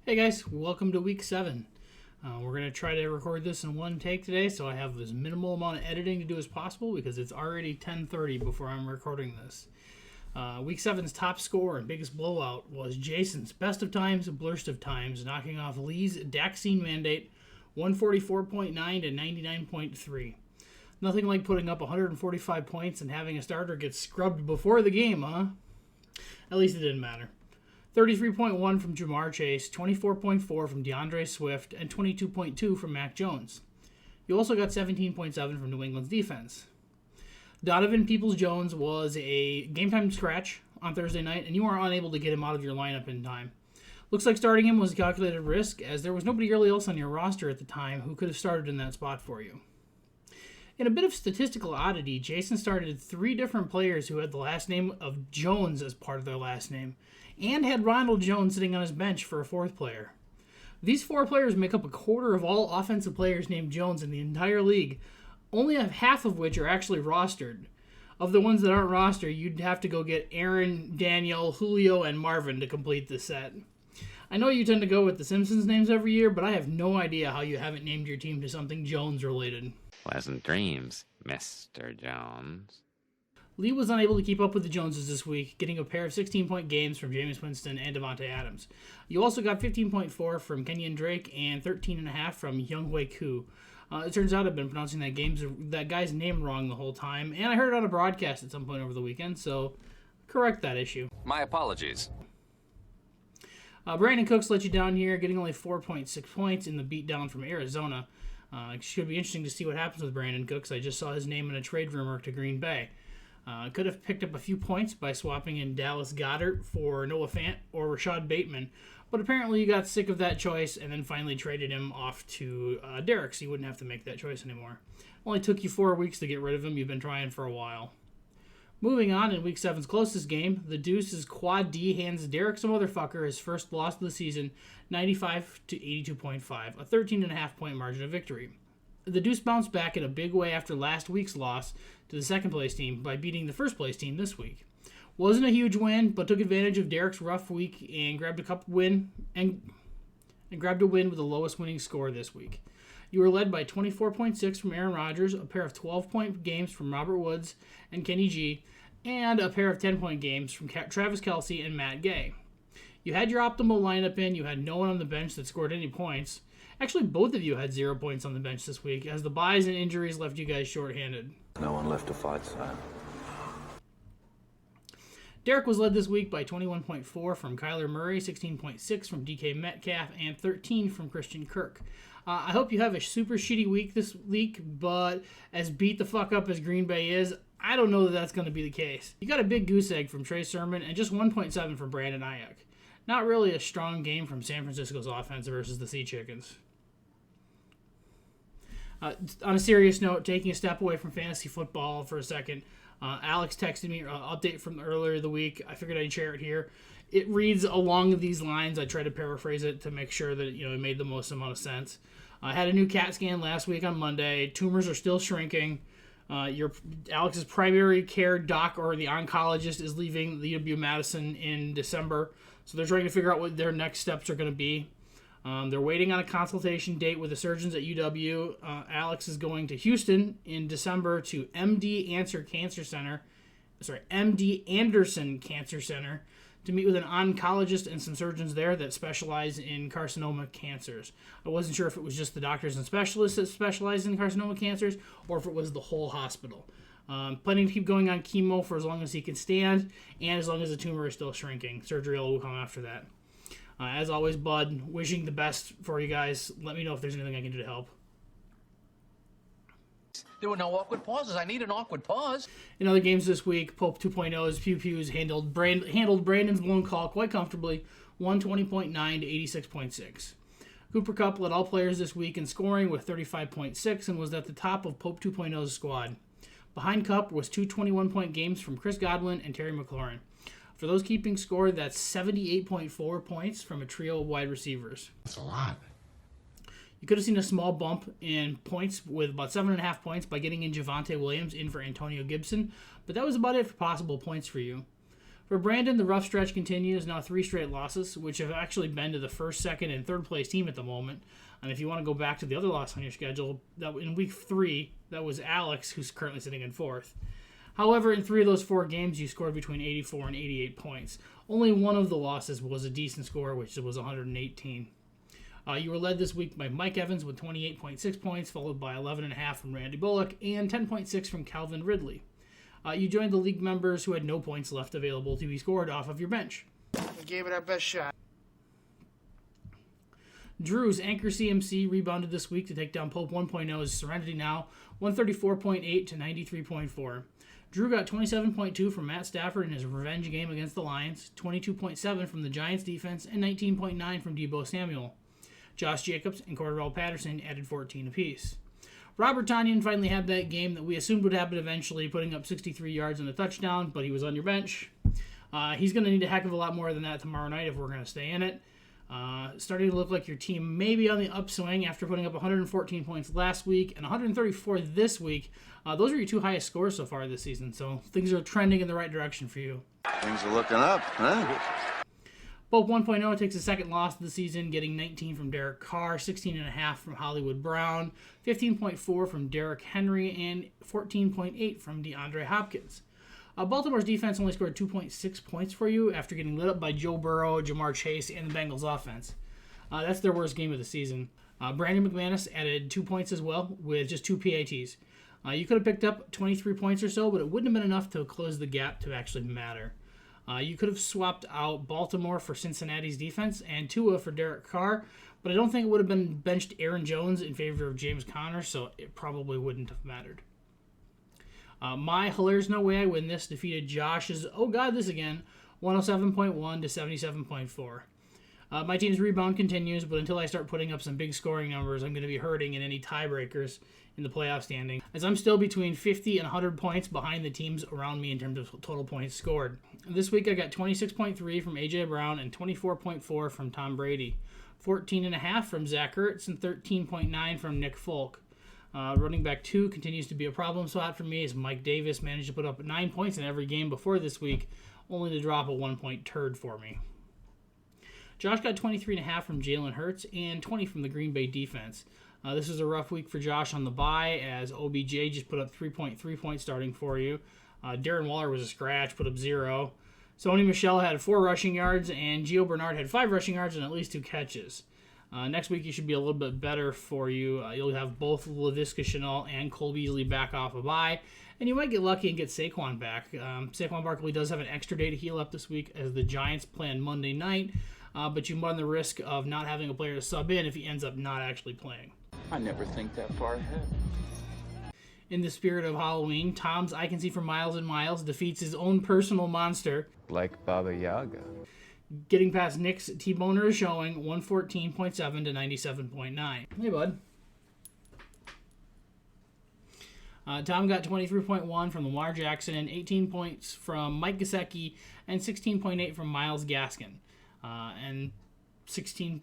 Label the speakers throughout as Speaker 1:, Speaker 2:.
Speaker 1: Hey guys, welcome to week 7. We're going to try to record this in one take today, so I have as minimal amount of editing to do as possible because it's already 10:30 before I'm recording this. Week 7's top score and biggest blowout was Jason's best of times, blurst of times, knocking off Lee's Daxine mandate 144.9 to 99.3. Nothing like putting up 145 points and having a starter get scrubbed before the game, huh? At least it didn't matter. 33.1 from Jamar Chase, 24.4 from DeAndre Swift, and 22.2 from Mac Jones. You also got 17.7 from New England's defense. Donovan Peoples-Jones was a game-time scratch on Thursday night, and you were unable to get him out of your lineup in time. Looks like starting him was a calculated risk, as there was nobody really else on your roster at the time who could have started in that spot for you. In a bit of statistical oddity, Jason started 3 different players who had the last name of Jones as part of their last name, and had Ronald Jones sitting on his bench for a 4th player. These 4 players make up a quarter of all offensive players named Jones in the entire league, only half of which are actually rostered. Of the ones that aren't rostered, you'd have to go get Aaron, Daniel, Julio, and Marvin to complete the set. I know you tend to go with the Simpsons names every year, but I have no idea how you haven't named your team to something Jones related.
Speaker 2: Pleasant dreams, Mr. Jones.
Speaker 1: Lee was unable to keep up with the Joneses this week, getting a pair of 16-point games from Jameis Winston and Devontae Adams. You also got 15.4 from Kenyon Drake and 13.5 from Younghoe Koo. It turns out I've been pronouncing that guy's name wrong the whole time, and I heard it on a broadcast at some point over the weekend, so correct that issue.
Speaker 3: My apologies.
Speaker 1: Brandon Cooks let you down here, getting only 4.6 points in the beatdown from Arizona. It should be interesting to see what happens with Brandon Cooks. I just saw his name in a trade rumor to Green Bay. Could have picked up a few points by swapping in Dallas Goedert for Noah Fant or Rashad Bateman, but apparently you got sick of that choice and then finally traded him off to Derek, so you wouldn't have to make that choice anymore. Only took you 4 weeks to get rid of him. You've been trying for a while. Moving on, in Week 7's closest game, the Deuce's Quad D hands Derek some motherfucker his first loss of the season, 95 to 82.5, a 13.5 point margin of victory. The Deuce bounced back in a big way after last week's loss to the second place team by beating the first place team this week. Wasn't a huge win, but took advantage of Derek's rough week and grabbed a win with the lowest winning score this week. You were led by 24.6 from Aaron Rodgers, a pair of 12-point games from Robert Woods and Kenny G, and a pair of 10-point games from Travis Kelce and Matt Gay. You had your optimal lineup in. You had no one on the bench that scored any points. Actually, both of you had 0 points on the bench this week, as the byes and injuries left you guys shorthanded.
Speaker 4: No one left to fight, so.
Speaker 1: Derek was led this week by 21.4 from Kyler Murray, 16.6 from DK Metcalf, and 13 from Christian Kirk. I hope you have a super shitty week this week, but as beat the fuck up as Green Bay is, I don't know that that's going to be the case. You got a big goose egg from Trey Sermon and just 1.7 from Brandon Ayuk. Not really a strong game from San Francisco's offense versus the Sea Chickens. On a serious note, taking a step away from fantasy football for a second, Alex texted me an update from earlier the week. I figured I'd share it here. It reads along these lines. I tried to paraphrase it to make sure that it made the most amount of sense. I had a new CAT scan last week on Monday. Tumors are still shrinking. Alex's primary care doc or the oncologist is leaving the UW-Madison in December, so they're trying to figure out what their next steps are going to be. They're waiting on a consultation date with the surgeons at UW. Alex is going to Houston in December to MD Anderson Cancer Center to meet with an oncologist and some surgeons there that specialize in carcinoma cancers. I wasn't sure if it was just the doctors and specialists that specialize in carcinoma cancers or if it was the whole hospital. Planning to keep going on chemo for as long as he can stand and as long as the tumor is still shrinking. Surgery will come after that. As always, Bud, wishing the best for you guys. Let me know if there's anything I can do to help.
Speaker 5: There were no awkward pauses. I need an awkward pause.
Speaker 1: In other games this week, Pope 2.0's Pew Pews handled Brandon's blown call quite comfortably, 120.9 to 86.6. Cooper Kupp led all players this week in scoring with 35.6 and was at the top of Pope 2.0's squad. Behind Kupp was 2 21-point games from Chris Godwin and Terry McLaurin. For those keeping score, that's 78.4 points from a trio of wide receivers.
Speaker 6: That's a lot.
Speaker 1: You could have seen a small bump in points with about 7.5 points by getting in Javonte Williams in for Antonio Gibson, but that was about it for possible points for you. For Brandon, the rough stretch continues, now 3 straight losses, which have actually been to the first, second, and third place team at the moment. And if you want to go back to the other loss on your schedule, that in week 3, that was Alex, who's currently sitting in 4th. However, in 3 of those 4 games, you scored between 84 and 88 points. Only one of the losses was a decent score, which was 118. You were led this week by Mike Evans with 28.6 points, followed by 11.5 from Randy Bullock and 10.6 from Calvin Ridley. You joined the league members who had no points left available to be scored off of your bench.
Speaker 3: We gave it our best shot.
Speaker 1: Drew's Anchor CMC rebounded this week to take down Pope 1.0's Serenity Now, 134.8 to 93.4. Drew got 27.2 from Matt Stafford in his revenge game against the Lions, 22.7 from the Giants defense, and 19.9 from Deebo Samuel. Josh Jacobs and Cordell Patterson added 14 apiece. Robert Tonyan finally had that game that we assumed would happen eventually, putting up 63 yards and a touchdown, but he was on your bench. He's going to need a heck of a lot more than that tomorrow night if we're going to stay in it. Starting to look like your team may be on the upswing after putting up 114 points last week and 134 this week. Those are your 2 highest scores so far this season, so things are trending in the right direction for you.
Speaker 4: Things are looking up, huh?
Speaker 1: Pope 1.0 takes a second loss of the season, getting 19 from Derek Carr, 16.5 from Hollywood Brown, 15.4 from Derrick Henry, and 14.8 from DeAndre Hopkins. Baltimore's defense only scored 2.6 points for you after getting lit up by Joe Burrow, Jamar Chase, and the Bengals offense. That's their worst game of the season. Brandon McManus added 2 points as well with just 2 PATs. You could have picked up 23 points or so, but it wouldn't have been enough to close the gap to actually matter. You could have swapped out Baltimore for Cincinnati's defense and Tua for Derek Carr, but I don't think it would have been benched Aaron Jones in favor of James Conner, so it probably wouldn't have mattered. My Hilarious No Way I Win This defeated Josh's, oh god, this again, 107.1 to 77.4. My team's rebound continues, but until I start putting up some big scoring numbers, I'm going to be hurting in any tiebreakers in the playoff standing, as I'm still between 50 and 100 points behind the teams around me in terms of total points scored. This week I got 26.3 from A.J. Brown and 24.4 from Tom Brady, 14.5 from Zach Ertz, and 13.9 from Nick Folk. Running back 2 continues to be a problem spot for me as Mike Davis managed to put up 9 points in every game before this week, only to drop a 1-point turd for me. Josh got 23.5 from Jalen Hurts and 20 from the Green Bay defense. This was a rough week for Josh on the bye as OBJ just put up 3.3 points starting for you. Darren Waller was a scratch, put up 0. Sony Michel had 4 rushing yards, and Gio Bernard had 5 rushing yards and at least 2 catches. Next week, you should be a little bit better for you. You'll have both Laviska Shenault and Cole Beasley back off a bye, and you might get lucky and get Saquon back. Saquon Barkley does have an extra day to heal up this week as the Giants play on Monday night, but you run the risk of not having a player to sub in if he ends up not actually playing.
Speaker 6: I never think that far ahead.
Speaker 1: In the spirit of Halloween, Tom's I Can See for Miles and Miles defeats his own personal monster,
Speaker 7: Like Baba Yaga.
Speaker 1: getting past Nick's T-Boner is showing 114.7 to 97.9. Hey, bud. Tom got 23.1 from Lamar Jackson and 18 points from Mike Gesicki and 16.8 from Myles Gaskin and 16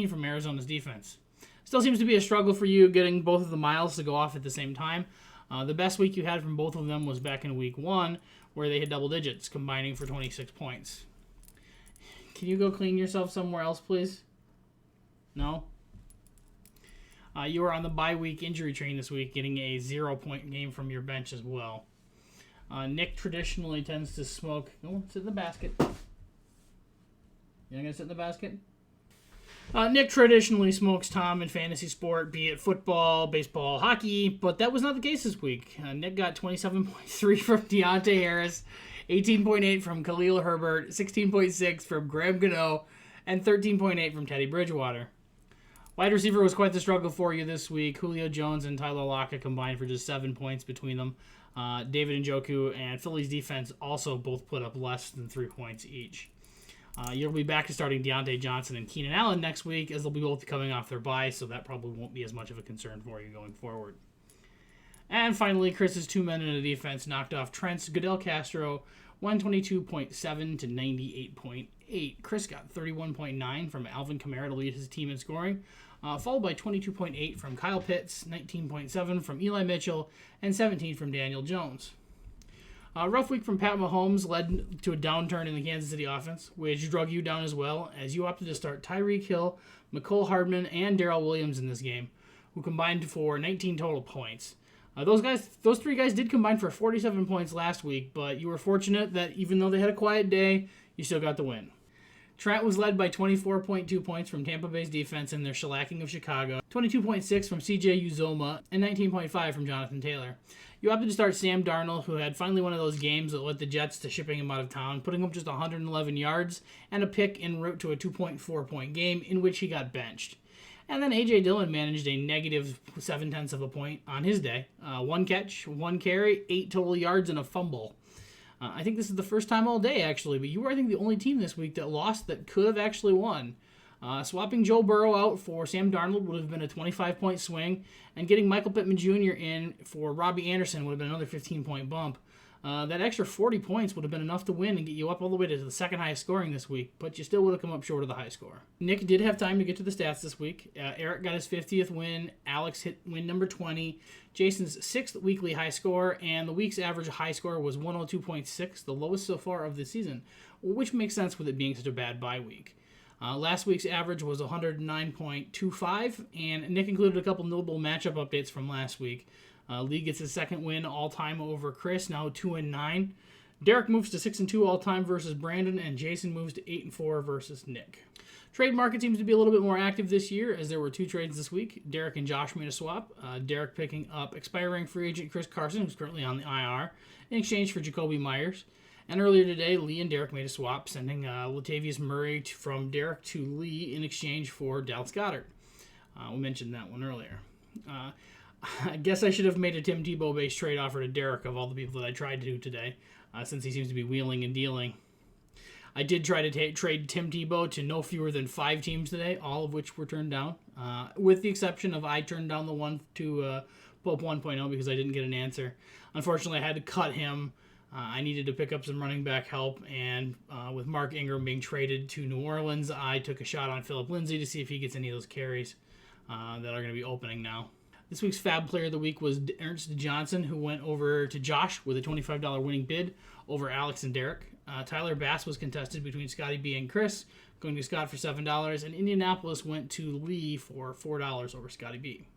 Speaker 1: from Arizona's defense. Still seems to be a struggle for you getting both of the Miles to go off at the same time. The best week you had from both of them was back in week 1 where they hit double digits, combining for 26 points. Can you go clean yourself somewhere else, please? No? You were on the bye week injury train this week, getting a 0-point game from your bench as well. Nick traditionally tends to smoke. Oh, sit in the basket. You're not going to sit in the basket? Nick traditionally smokes Tom in fantasy sport, be it football, baseball, hockey, but that was not the case this week. Nick got 27.3 from Deontay Harris, 18.8 from Khalil Herbert, 16.6 from Graham Gano, and 13.8 from Teddy Bridgewater. Wide receiver was quite the struggle for you this week. Julio Jones and Tyler Lockett combined for just 7 points between them. David Njoku and Philly's defense also both put up less than 3 points each. You'll be back to starting Deontay Johnson and Keenan Allen next week, as they'll be both coming off their bye, so that probably won't be as much of a concern for you going forward. And finally, Chris's 2 men in the defense knocked off Trent's Goodell Castro, 122.7 to 98.8. Chris got 31.9 from Alvin Kamara to lead his team in scoring, followed by 22.8 from Kyle Pitts, 19.7 from Eli Mitchell, and 17 from Daniel Jones. A rough week from Pat Mahomes led to a downturn in the Kansas City offense, which drug you down as well, as you opted to start Tyreek Hill, McCole Hardman, and Darrell Williams in this game, who combined for 19 total points. Those three guys did combine for 47 points last week, but you were fortunate that even though they had a quiet day, you still got the win. Trent was led by 24.2 points from Tampa Bay's defense in their shellacking of Chicago, 22.6 from CJ Uzoma, and 19.5 from Jonathan Taylor. You opted to start Sam Darnold, who had finally one of those games that led the Jets to shipping him out of town, putting up just 111 yards and a pick en route to a 2.4-point game in which he got benched. And then A.J. Dillon managed a negative 0.7 of a point on his day. 1 catch, 1 carry, 8 total yards, and a fumble. I think this is the first time all day, actually, but you were, I think, the only team this week that lost that could have actually won. Swapping Joe Burrow out for Sam Darnold would have been a 25-point swing, and getting Michael Pittman Jr. in for Robbie Anderson would have been another 15-point bump. That extra 40 points would have been enough to win and get you up all the way to the second highest scoring this week, but you still would have come up short of the high score. Nick did have time to get to the stats this week. Eric got his 50th win, Alex hit win number 20, Jason's 6th weekly high score, and the week's average high score was 102.6, the lowest so far of the season, which makes sense with it being such a bad bye week. Last week's average was 109.25, and Nick included a couple notable matchup updates from last week. Lee gets his second win all-time over Chris, now 2-9. Derek moves to 6-2 all-time versus Brandon, and Jason moves to 8-4 versus Nick. Trade market seems to be a little bit more active this year, as there were 2 trades this week. Derek and Josh made a swap. Derek picking up expiring free agent Chris Carson, who's currently on the IR, in exchange for Jacoby Myers. And earlier today, Lee and Derek made a swap, sending Latavius Murray from Derek to Lee in exchange for Dallas Goedert. We mentioned that one earlier. I guess I should have made a Tim Tebow-based trade offer to Derek of all the people that I tried to do today, since he seems to be wheeling and dealing. I did try to trade Tim Tebow to no fewer than 5 teams today, all of which were turned down, with the exception of I turned down the one to Pope 1.0 because I didn't get an answer. Unfortunately, I had to cut him. I needed to pick up some running back help, and with Mark Ingram being traded to New Orleans, I took a shot on Phillip Lindsay to see if he gets any of those carries that are going to be opening now. This week's Fab Player of the Week was Ernst Johnson, who went over to Josh with a $25 winning bid over Alex and Derek. Tyler Bass was contested between Scotty B and Chris, going to Scott for $7, and Indianapolis went to Lee for $4 over Scotty B.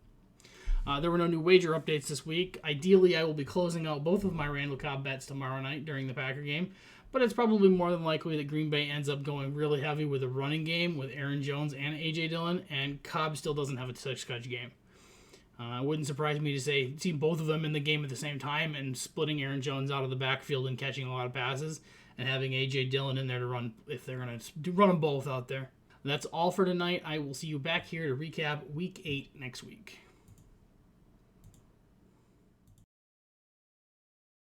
Speaker 1: There were no new wager updates this week. Ideally, I will be closing out both of my Randall Cobb bets tomorrow night during the Packer game, but it's probably more than likely that Green Bay ends up going really heavy with a running game with Aaron Jones and A.J. Dillon, and Cobb still doesn't have a touch game. It wouldn't surprise me to see both of them in the game at the same time and splitting Aaron Jones out of the backfield and catching a lot of passes and having A.J. Dillon in there to run if they're going to run them both out there. That's all for tonight. I will see you back here to recap Week 8 next week.